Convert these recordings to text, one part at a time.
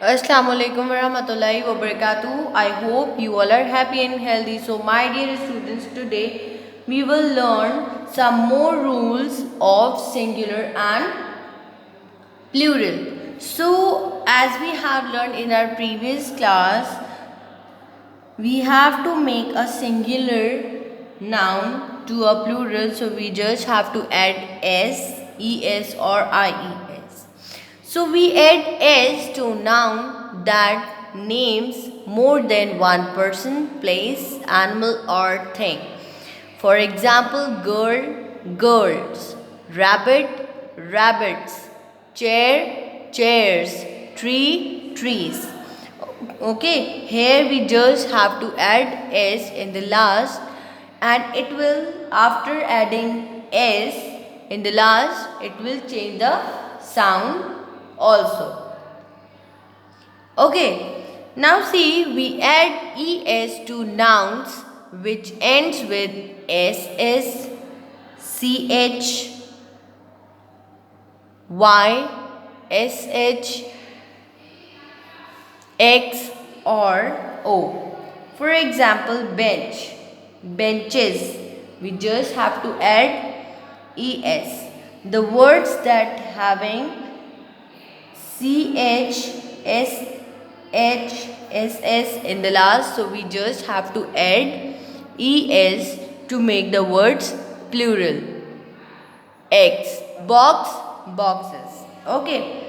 Assalamu alaikum warahmatullahi wabarakatuh. I hope you all are happy and healthy. So, my dear students, today we will learn some more rules of singular and plural. So, as we have learned in our previous class, we have to make a singular noun to a plural. So, we just have to add s, es, or ies. So we add s to noun that names more than one person, place, animal or thing. For example, girl, girls, rabbit, rabbits, chair, chairs, tree, trees. Okay, here we just have to add s in the last, and it will, after adding s in the last, it will change the sound also. Okay, now see, we add es to nouns which ends with ss, ch, y, sh, x or o. For example, bench, benches, we just have to add es. The words that having ch, ss in the last, so we just have to add es to make the words plural. X, box, boxes. Okay.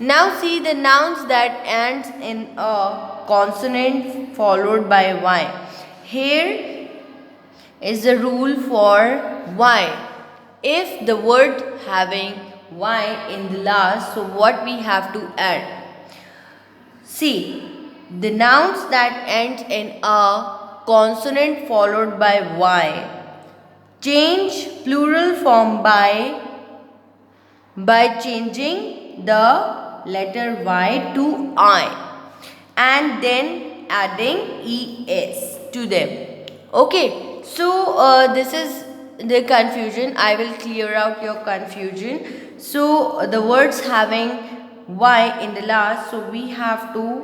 Now see the nouns that ends in a consonant followed by y. Here is the rule for y. If the word having y in the last, so what we have to add? See, the nouns that ends in a consonant followed by y change plural form by changing the letter y to I and then adding es to them. Okay, so this is the confusion. I will clear out your confusion. So the words having y in the last, so we have to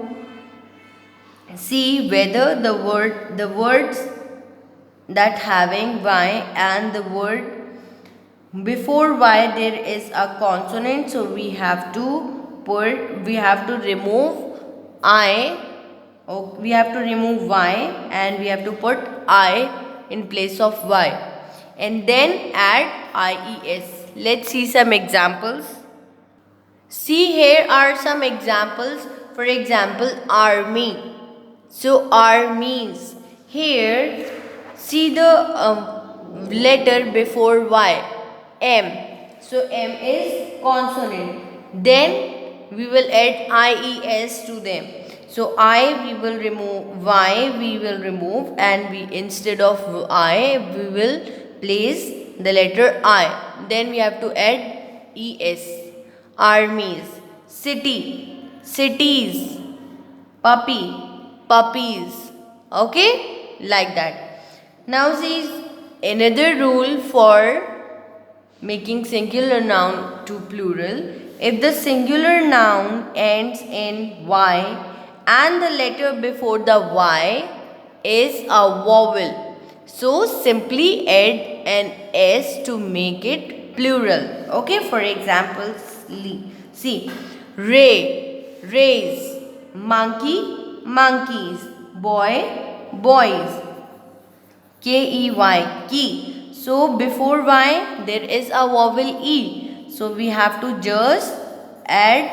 see whether the words that having y and the word before y there is a consonant, so we have to remove I, or we have to remove y and we have to put I in place of y and then add ies. Let's see some examples. See, here are some examples. For example, army. So armies. Here, see the letter before y, m. So m is consonant. Then we will add ies to them. So I we will remove, y we will remove, and we instead of I we will place the letter I. Then we have to add es. Armies, city, cities, puppy, puppies. Okay, like that. Now see another rule for making singular noun to plural. If the singular noun ends in y and the letter before the y is a vowel, so simply add an s to make it plural. Okay, for example, see, ray, rays, monkey, monkeys, boy, boys, key, key. So before y there is a vowel e, so we have to just add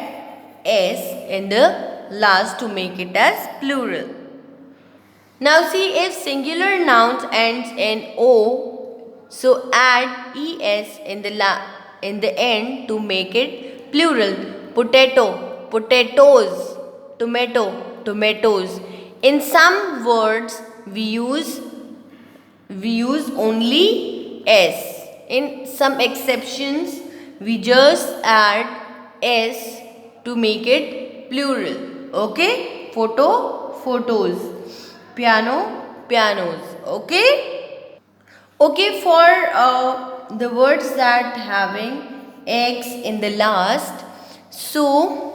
s in the last to make it as plural. Now see, if singular nouns ends in o, so add es in the end to make it plural. Potato, potatoes, tomato, tomatoes. In some words we use only s. In some exceptions we just add s to make it plural. Okay? Photo, photos. Piano, pianos. Okay? Okay, for the words that having x in the last, so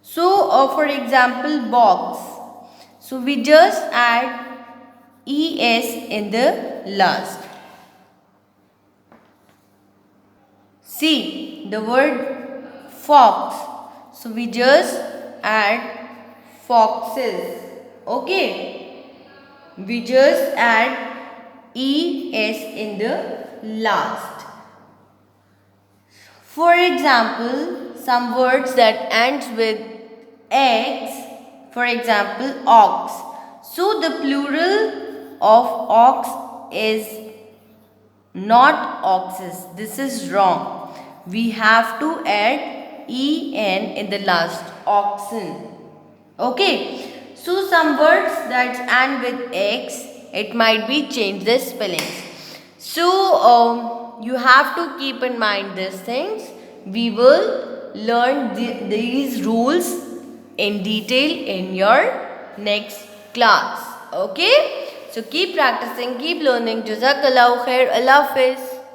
So for example, box. So we just add es in the last. See the word fox. So we just add foxes. Okay. We just add es in the last. For example, some words that ends with x, for example, ox. So the plural of ox is not oxes. This is wrong. We have to add en in the last, oxen. Okay. So some words that end with x, it might be change the spellings. So you have to keep in mind these things. We will learn these rules in detail in your next class. Okay. So keep practicing, keep learning. Jazakallahu khair. Allah Hafiz.